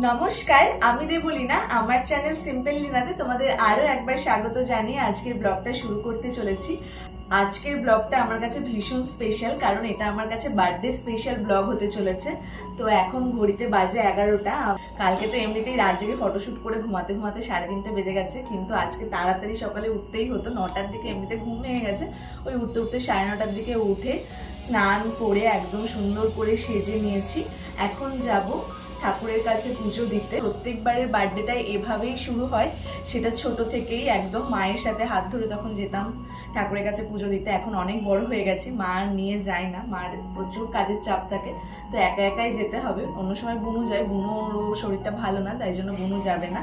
নমস্কার, আমি দেবলীনা। আমার চ্যানেল সিম্পল লিনাতে তোমাদের আরো একবার স্বাগত জানিয়ে আজকের ব্লগটা শুরু করতে চলেছি। আজকের ব্লগটা আমার কাছে ভীষণ স্পেশাল, কারণ এটা আমার কাছে বার্থডে স্পেশাল ব্লগ হতে চলেছে। তো এখন ঘড়িতে বাজে 11টা। কালকে তো এমনিতেই রাত জেগে ফটোশুট করে ঘুমাতে ঘুমাতে 3:30 বেজে গেছে, কিন্তু আজকে তাড়াতাড়ি সকালে উঠতেই হতো। 9টার দিকে এমনিতে ঘুম ভেঙে গেছে, ওই উঠতে উঠতে 9:30টার দিকে উঠে স্নান করে একদম সুন্দর করে সেজে নিয়েছি। এখন যাব ঠাকুরের কাছে পুজো দিতে। প্রত্যেকবারের বার্থডেটাই এভাবেই শুরু হয়, সেটা ছোট থেকেই একদম মায়ের সাথে হাত ধরে তখন যেতাম ঠাকুরের কাছে পুজো দিতে। এখন অনেক বড় হয়ে গেছি, মা নিয়ে যায় না, মার প্রচুর কাজের চাপ থাকে, তো একা একাই যেতে হবে। অন্য সময় বুনু যায়, বুনুর শরীরটা ভালো না, তাই জন্য বুনু যাবে না।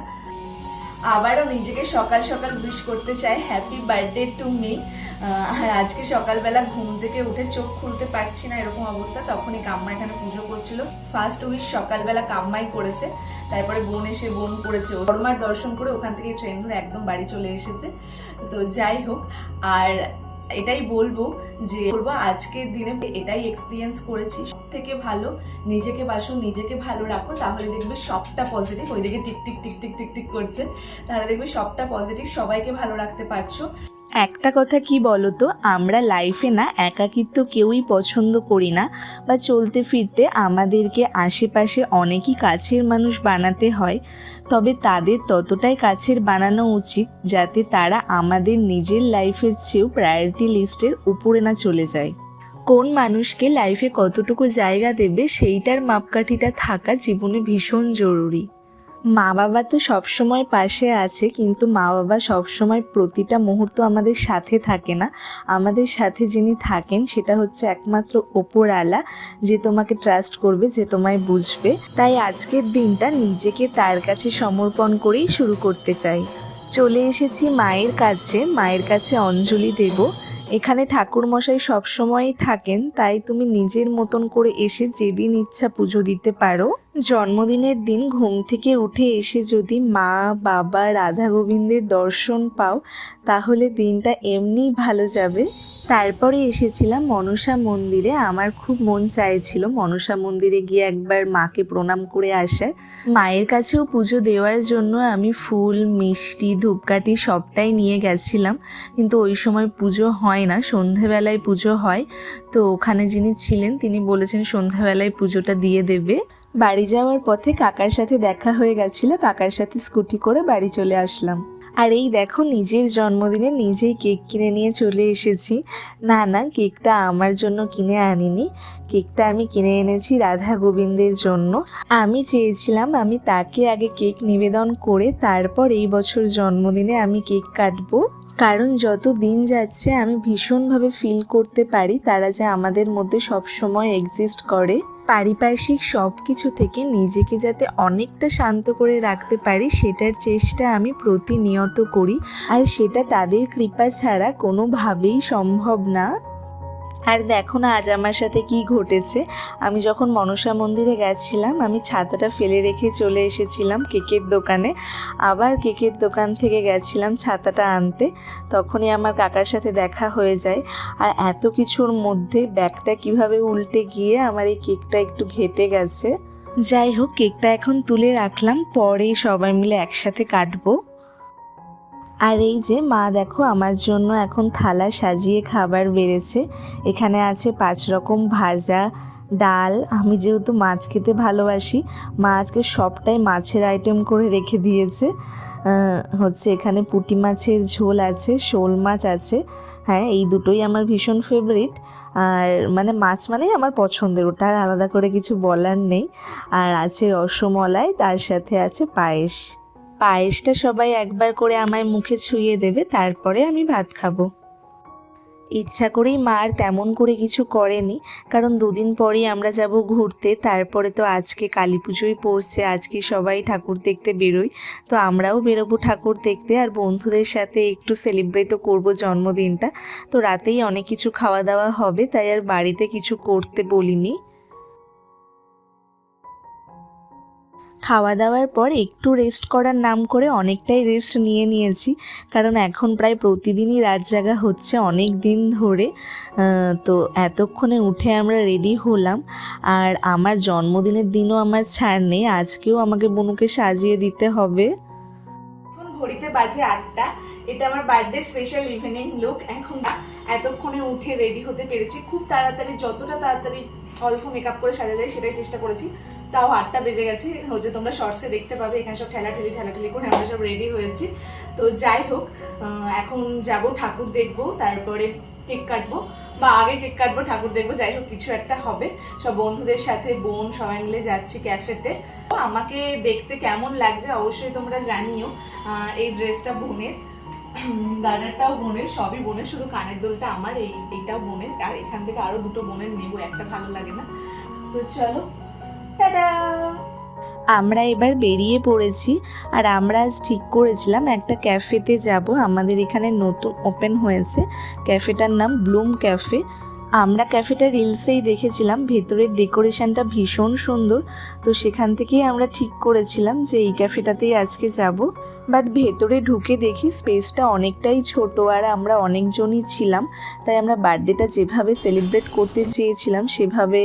আবারও নিজেকে সকাল সকাল উইশ করতে চাই, হ্যাপি বার্থডে টু মি। আর আজকে সকালবেলা ঘুম থেকে উঠে চোখ খুলতে পারছি না এরকম অবস্থা, তখনই কাম্মা এখানে পুজো করছিল। ফার্স্ট উইশ সকালবেলা কাম্মাই করেছে, তারপরে বোন এসে বোন করেছে। বড়মার দর্শন করে ওখান থেকে ট্রেন ধরে একদম বাড়ি চলে এসেছে। তো যাই হোক, আর এটাই বলবো আজকের দিনে এটাই এক্সপিরিয়েন্স করেছি, সব থেকে ভালো নিজেকে বাসো, নিজেকে ভালো রাখো, তাহলে দেখবে সবটা পজিটিভ। ওইদিকে tick tick tick tick tick tick করছে, তাহলে দেখবে সবটা পজিটিভ, সবাইকে ভালো রাখতে পারছো। একটা কথা কি বলতো, আমরা লাইফে না একাকিত্ব কেউই পছন্দ করি না, বা চলতে ফিরতে আমাদেরকে আশেপাশে অনেকই কাছের মানুষ বানাতে হয়, তবে তাদের ততটাই কাছের বানানো উচিত যাতে তারা আমাদের নিজের লাইফের চেয়েও প্রায়োরিটি লিস্টের উপরে না চলে যায়। কোন মানুষকে লাইফে কতটুকু জায়গা দেবে সেইটার মাপকাঠিটা থাকা জীবনে ভীষণ জরুরি। মা বাবা তো সবসময় পাশে আছে, কিন্তু মা বাবা সবসময় প্রতিটা মুহূর্ত আমাদের সাথে থাকে না। আমাদের সাথে যিনি থাকেন সেটা হচ্ছে একমাত্র ওপরওয়ালা, যে তোমাকে ট্রাস্ট করবে, যে তোমায় বুঝবে। তাই আজকের দিনটা নিজেকে তার কাছে সমর্পণ করেই শুরু করতে চাই। চলে এসেছি মায়ের কাছে অঞ্জলি দেব। এখানে ঠাকুরমশাই সবসময়ই থাকেন, তাই তুমি নিজের মতন করে এসে যেদিন ইচ্ছা পুজো দিতে পারো। জন্মদিনের দিন ঘুম থেকে উঠে এসে যদি মা বাবা রাধা গোবিন্দের দর্শন পাও, তাহলে দিনটা এমনিই ভালো যাবে। তারপরে এসেছিলাম মনসা মন্দিরে। আমার খুব মন চাইছিল মনসা মন্দিরে গিয়ে একবার মাকে প্রণাম করে আসার। মায়ের কাছেও পুজো দেওয়ার জন্য আমি ফুল, মিষ্টি, ধূপকাঠি সবটাই নিয়ে গেছিলাম, কিন্তু ওই সময় পুজো হয় না, সন্ধেবেলায় পুজো হয়। তো ওখানে যিনি ছিলেন তিনি বলেছেন সন্ধেবেলায় পুজোটা দিয়ে দেবে। বাড়ি যাওয়ার পথে কাকার সাথে দেখা হয়ে গেছিলো, কাকার সাথে স্কুটি করে বাড়ি চলে আসলাম। আর এই দেখো, নিজের জন্মদিনে নিজেই কেক কিনে নিয়ে চলে এসেছি। না, কেকটা আমার জন্য কিনে আনিনি, কেকটা আমি কিনে এনেছি রাধা গোবিন্দের জন্য। আমি চেয়েছিলাম আমি তাকে আগে কেক নিবেদন করে তারপর এই বছর জন্মদিনে আমি কেক কাটবো, কারণ যত দিন যাচ্ছে আমি ভীষণভাবে ফিল করতে পারি তারা যে আমাদের মধ্যে সবসময় এক্সিস্ট করে। পারিপার্শ্বিক সব কিছু থেকে নিজেকে যাতে অনেকটা শান্ত করে রাখতে পারি সেটার চেষ্টা আমি প্রতিনিয়ত করি, আর সেটা তাদের কৃপা ছাড়া কোনোভাবেই সম্ভব না। আর দেখো না আজ আমার সাথে কি ঘটেছে। আমি যখন মনসা মন্দিরে গেছিলাম, আমি ছাতাটা ফেলে রেখে চলে এসেছিলাম কেকের দোকানে। আবার কেকের দোকান থেকে গেছিলাম ছাতাটা আনতে, তখনই আমার কাকার সাথে দেখা হয়ে যায়। আর এত কিছুর মধ্যে ব্যাগটা কিভাবে উল্টে গিয়ে আমার এই কেকটা একটু ঘেটে গেছে। যাই হোক, কেকটা এখন তুলে রাখলাম, পরে সবাই মিলে একসাথে কাটবো। আর এই যে মা দেখো আমার জন্য এখন থালা সাজিয়ে খাবার বেড়েছে। এখানে আছে 5 রকম ভাজা, ডাল। আমি যেহেতু মাছ খেতে ভালোবাসি, মা আজকে সবটাই মাছের আইটেম করে রেখে দিয়েছে। হচ্ছে এখানে পুঁটি মাছের ঝোল আছে, শোল মাছ আছে। হ্যাঁ, এই দুটোই আমার ভীষণ ফেভারিট। আর মানে মাছ মানেই আমার পছন্দের, ওটা আর আলাদা করে কিছু বলার নেই। আর আছে রসমলাই, তার সাথে আছে পায়েস। পায়েসটা সবাই একবার করে আমায় মুখে ছুঁয়ে দেবে, তারপরে আমি ভাত খাবো। ইচ্ছা করেই মা আর তেমন করে কিছু করেনি, কারণ 2 দিন পরেই আমরা যাব ঘুরতে। তারপরে তো আজকে কালী পুজোই পড়ছে, আজকে সবাই ঠাকুর দেখতে বেরোই, তো আমরাও বেরোবো ঠাকুর দেখতে। আর বন্ধুদের সাথে একটু সেলিব্রেটও করব জন্মদিনটা। তো রাতেই অনেক কিছু খাওয়া দাওয়া হবে, তাই আর বাড়িতে কিছু করতে বলিনি। খাওয়া দাওয়ার পর একটু রেস্ট করার নাম করে অনেকটাই রেস্ট নিয়েছি, কারণ এখন প্রায় প্রতিদিনই রাত জাগা হচ্ছে অনেক দিন ধরে। তো এতক্ষণে উঠে আমরা রেডি হলাম। আর আমার জন্মদিনের দিনও আমার ছাড় নেই, আজকেও আমাকে বনুকে সাজিয়ে দিতে হবে। এখন ঘড়িতে বাজে 8টা। এটা আমার বার্থডে স্পেশাল ইভিনিং লুক। এখন এতক্ষণে উঠে রেডি হতে পেরেছি খুব তাড়াতাড়ি, যতটা তাড়াতাড়ি অল্প মেকআপ করে সাজা যায় সেটাই চেষ্টা করেছি। তাও 8টা বেজে গেছে, হচ্ছে তোমরা শর্টসে দেখতে পাবে। এখানে সব ঠেলাঠেলি করে আমরা সব রেডি হয়েছি। তো যাই হোক, এখন যাব ঠাকুর দেখবো, তারপরে কেক কাটবো, বা আগে কেক কাটবো ঠাকুর দেখবো, যাই হোক কিছু একটা হবে। সব বন্ধুদের সাথে, বোন সবাই মিলে যাচ্ছি ক্যাফেতে। আমাকে দেখতে কেমন লাগছে অবশ্যই তোমরা জানিও। এই ড্রেসটা বোনের, গার্ডারটাও বোনের, সবই বোনের, শুধু কানের দুলটা আমার, এইটাও বোনের। আর এখান থেকে আরো দুটো বোনের নেবো, একটা ভালো লাগে না। তো চলো, টাটা। আমরা এবার বেরিয়ে পড়েছি। আর আমরা আজ ঠিক করেছিলাম একটা ক্যাফেতে যাব, আমাদের এখানে নতুন ওপেন হয়েছে। ক্যাফেটার নাম ব্লুম ক্যাফে। আমরা ক্যাফেটা রিলসেই দেখেছিলাম, ভেতরের ডেকোরেশনটা ভীষণ সুন্দর। তো সেখান থেকেই আমরা ঠিক করেছিলাম যে এই ক্যাফেটাতেই আজকে যাব। বাট ভেতরে ঢুকে দেখি স্পেসটা অনেকটাই ছোট, আর আমরা অনেকজনই ছিলাম, তাই আমরা বার্থডেটা যেভাবে সেলিব্রেট করতে চেয়েছিলাম সেভাবে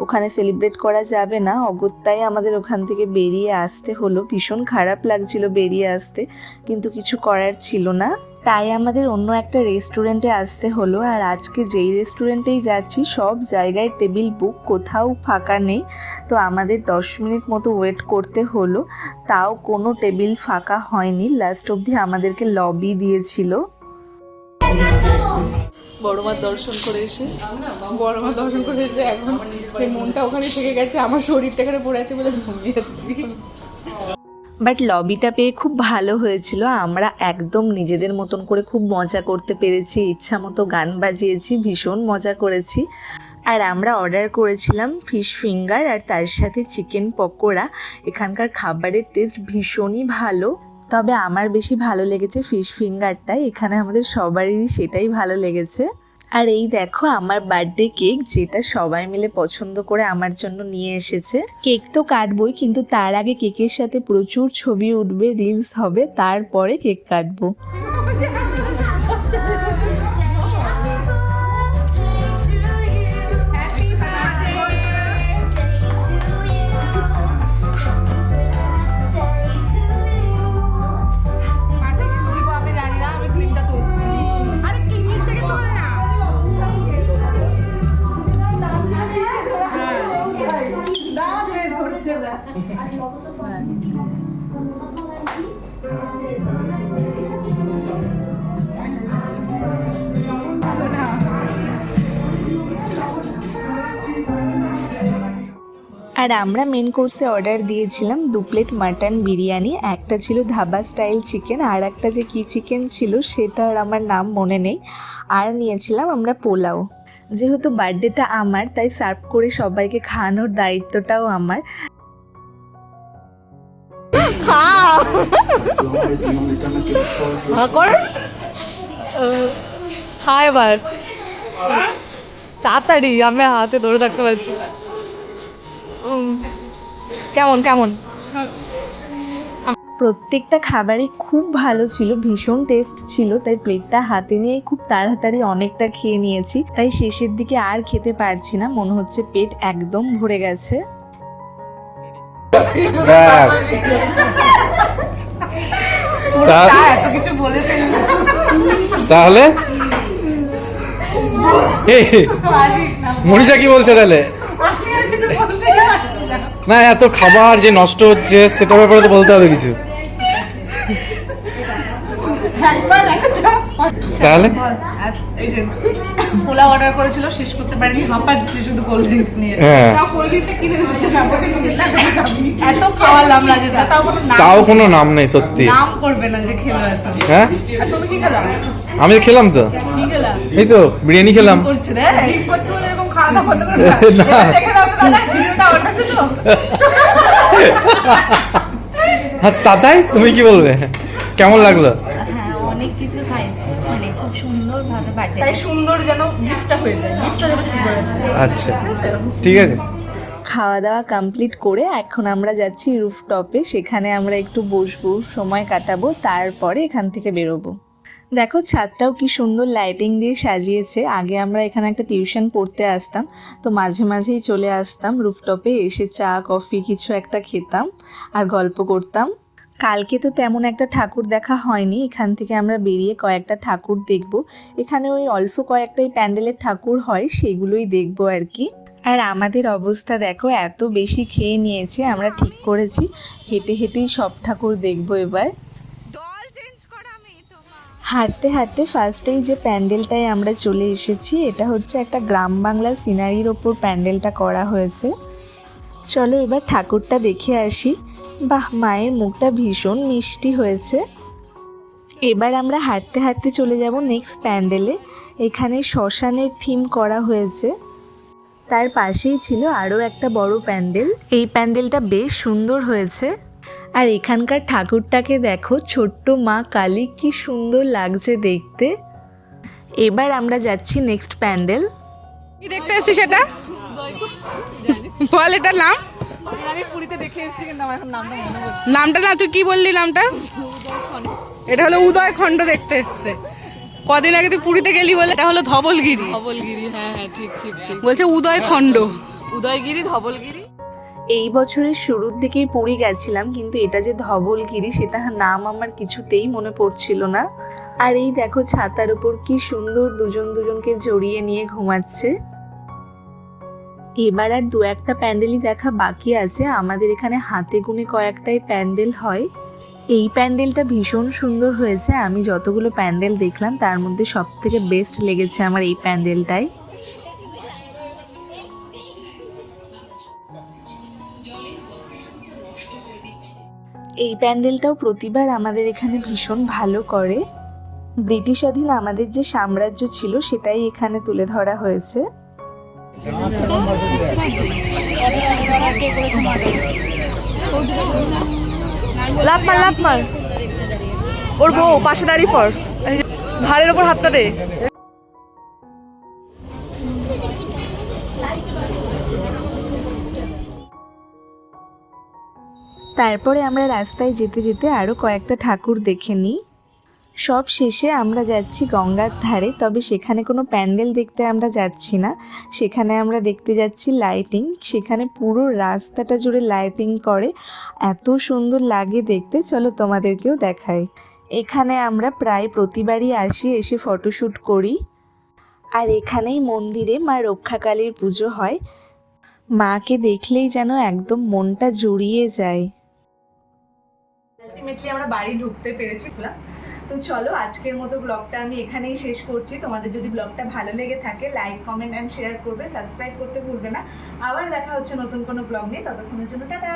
ওখানে সেলিব্রেট করা যাবে না। অগত্যাই আমাদের ওখান থেকে বেরিয়ে আসতে হলো। ভীষণ খারাপ লাগছিল বেরিয়ে আসতে, কিন্তু কিছু করার ছিল না। তাই আমাদের অন্য একটা রেস্টুরেন্টে আসতে হলো। আর আজকে যেই রেস্টুরেন্টেই যাচ্ছি সব জায়গায় টেবিল বুক, কোথাও ফাঁকা নেই। তো আমাদের 10 মিনিট মতো ওয়েট করতে হলো, তাও কোনো টেবিল ফাঁকা হয়নি। লাস্ট অবধি আমাদেরকে লবি দিয়েছিল। বড়মার দর্শন করে এসে এখন সেই মনটা ওখানে থেকে গেছে, আমার শরীরটা এখানে পড়ে আছে বলে ঘুমিয়ে যাচ্ছি। বাট লবিটা পেয়ে খুব ভালো হয়েছিল। আমরা একদম নিজেদের মতন করে খুব মজা করতে পেরেছি, ইচ্ছা মতো গান বাজিয়েছি, ভীষণ মজা করেছি। আর আমরা অর্ডার করেছিলাম ফিশ ফিঙ্গার আর তার সাথে চিকেন পকোড়া। এখানকার খাবারের টেস্ট ভীষণই ভালো, তবে আমার বেশি ভালো লেগেছে ফিশ ফিঙ্গারটাই। এখানে আমাদের সবারই সেটাই ভালো লেগেছে। আর এই দেখো আমার বার্থডে কেক, যেটা সবাই মিলে পছন্দ করে আমার জন্য নিয়ে এসেছে। কেক তো কাটবই, কিন্তু তার আগে কেকের সাথে প্রচুর ছবি উঠবে, রিলস হবে, তারপরে কেক কাটবো। আর আমরা মেন কোর্সে অর্ডার দিয়েছিলাম 2 প্লেট মাটন বিরিয়ানি, একটা ছিল ধাবা স্টাইল চিকেন, আর একটা যে কী চিকেন ছিল সেটার আমার নাম মনে নেই। আর নিয়েছিলাম আমরা পোলাও। যেহেতু বার্থডেটা আমার, তাই সার্ভ করে সবাইকে খাওয়ানোর দায়িত্বটাও আমার। হ্যাঁ, এবার তাড়াতাড়ি আমি হাতে ধরে থাকতে পারছি। কেমন প্রত্যেকটা খাবারই খুব ভালো ছিল, ভীষণ টেস্ট ছিল, তাই প্লেটটা হাতে নিয়ে খুব তাড়াতাড়ি অনেকটা খেয়ে নিয়েছি। তাই শেষের দিকে আর খেতে পারছি না, মনে হচ্ছে পেট একদম ভরে গেছে। এত কিছু বলে ফেললাম তাহলে মনীষা কি বলছে তাহলে? না, এত খাবার যে নষ্ট হচ্ছে সেটার ব্যাপারে তো বলতে হবে কিছু। তাহলে এই যে পোলাও অর্ডার করেছিল, শেষ করতে পারেনি, হাঁপাচ্ছে শুধু কোল্ড ড্রিঙ্কস নিয়ে। এত খাওয়ালাম না, যেটা তাও কোনো নাম নেই, সত্যি নাম করবে না যে খেলো এত। হ্যাঁ, তুমি কি খেলাম? আমি খেলাম তো, কি খেলাম? এই তো বিরিয়ানি খেলাম। করছে রে, জিম করছে বলে এরকম খাওয়া দাওয়া বন্ধ করে না। দেখে দাও তো দাদা, ভিডিওটা অর্ডার ছিল। হ্যাঁ তাই, তুমি কি বলবে, কেমন লাগলো? হ্যাঁ, অনেক কিছু খাইছি, মানে খুব সুন্দরভাবে বার্থডে। তাই সুন্দর যেন গিফটটা হয়ে যায়, গিফটটা যেন সুন্দর আসে। আচ্ছা ঠিক আছে। খাওয়া দাওয়া কমপ্লিট করে এখন আমরা যাচ্ছি রুফটপে, সেখানে আমরা একটু বসবো, সময় কাটাবো, তারপরে এখান থেকে বেরোবো। দেখো ছাদটাও কি সুন্দর লাইটিং দিয়ে সাজিয়েছে। আগে আমরা এখানে একটা টিউশন পড়তে আসতাম, তো মাঝে মাঝেই চলে আসতাম রুফটপে, এসে চা কফি কিছু একটা খেতাম আর গল্প করতাম। কালকে তো তেমন একটা ঠাকুর দেখা হয়নি, এখান থেকে আমরা বেরিয়ে কয়েকটা ঠাকুর দেখব। এখানে ওই অল্প কয়েকটাই প্যান্ডেলের ঠাকুর হয়, সেগুলোই দেখবো আর কি। আর আমাদের অবস্থা দেখো, এত বেশি খেয়ে নিয়েছে, আমরা ঠিক করেছি হেঁটে হেঁটেই সব ঠাকুর দেখবো এবার। হাঁটতে হাঁটতে ফার্স্টেই যে প্যান্ডেলটায় আমরা চলে এসেছি, এটা হচ্ছে একটা গ্রাম বাংলার সিনারির ওপর প্যান্ডেলটা করা হয়েছে। চলো এবার ঠাকুরটা দেখে আসি। বাহ, মায়ের মুখটা ভীষণ মিষ্টি হয়েছে। এবার আমরা হাঁটতে হাঁটতে চলে যাব নেক্সট প্যান্ডেলে। এখানে শ্মশানের থিম করা হয়েছে, তার পাশেই ছিল আরও একটা বড় প্যান্ডেল। এই প্যান্ডেলটা বেশ সুন্দর হয়েছে। আর এখানকার ঠাকুরটাকে দেখো, ছোট্ট মা কালী, কি সুন্দর লাগছে দেখতে। এবার আমরা যাচ্ছি নেক্সট প্যান্ডেল। কি দেখতে এসেছি সেটা বল, এটার নাম? আমি পুরীতে দেখে এসেছি কিন্তু আমার এখন নামটা মনে পড়ছে নামটা না, তুই কি বললি নামটা? এটা হলো উদয় খণ্ড দেখতে এসছে। কদিন আগে তুই পুরীতে গেলি বলে, এটা হলো ধবলগিরি। ধবলগিরি, হ্যাঁ হ্যাঁ ঠিক ঠিক ঠিক, বলছে উদয় খণ্ড। উদয়গিরি ধবলগিরি। এই বছরের শুরুর দিকেই পুরী গেছিলাম, কিন্তু এটা যে ধবলগিরি সেটা নাম আমার কিছুতেই মনে পড়ছিল না। আর এই দেখো ছাতার উপর কি সুন্দর দুজন দুজনকে জড়িয়ে নিয়ে ঘুমাচ্ছে। এবার আর দু একটা প্যান্ডেলই দেখা বাকি আছে। আমাদের এখানে হাতে গুনে কয়েকটাই প্যান্ডেল হয়। এই প্যান্ডেলটা ভীষণ সুন্দর হয়েছে। আমি যতগুলো প্যান্ডেল দেখলাম তার মধ্যে সব থেকে বেস্ট লেগেছে আমার এই প্যান্ডেলটাই। এই প্যান্ডেলটাও প্রতিবার আমাদের এখানে ভীষণ ভালো করে। ব্রিটিশাধীন আমাদের যে সাম্রাজ্য ছিল সেটাই এখানে তুলে ধরা হয়েছে। লাভ মার লাভ মার, ওর বউ পাশে দাঁড়িয়ে পড়, ঘাড়ের ওপর হাতটা দে। তারপরে আমরা রাস্তায় যেতে যেতে আরও কয়েকটা ঠাকুর দেখে নিই। সব শেষে আমরা যাচ্ছি গঙ্গার ধারে, তবে সেখানে কোনো প্যান্ডেল দেখতে আমরা যাচ্ছি না, সেখানে আমরা দেখতে যাচ্ছি লাইটিং। সেখানে পুরো রাস্তাটা জুড়ে লাইটিং করে, এত সুন্দর লাগে দেখতে। চলো তোমাদেরকেও দেখাই। এখানে আমরা প্রায় প্রতিবারই আসি, এসে ফটোশ্যুট করি। আর এখানেই মন্দিরে মা রক্ষাকালীর পুজো হয়। মাকে দেখলেই যেন একদম মনটা জুড়িয়ে যায়। আলটিমেটলি আমরা বাড়ি ঢুকতে পেরেছি। তো চলো আজকের মতো ব্লগটা আমি এখানেই শেষ করছি। তোমাদের যদি ব্লগটা ভালো লেগে থাকে লাইক কমেন্ট অ্যান্ড শেয়ার করবে, সাবস্ক্রাইব করতে ভুলবে না। আবার দেখা হচ্ছে নতুন কোনো ব্লগ নিয়ে, ততক্ষণের জন্য টাটা।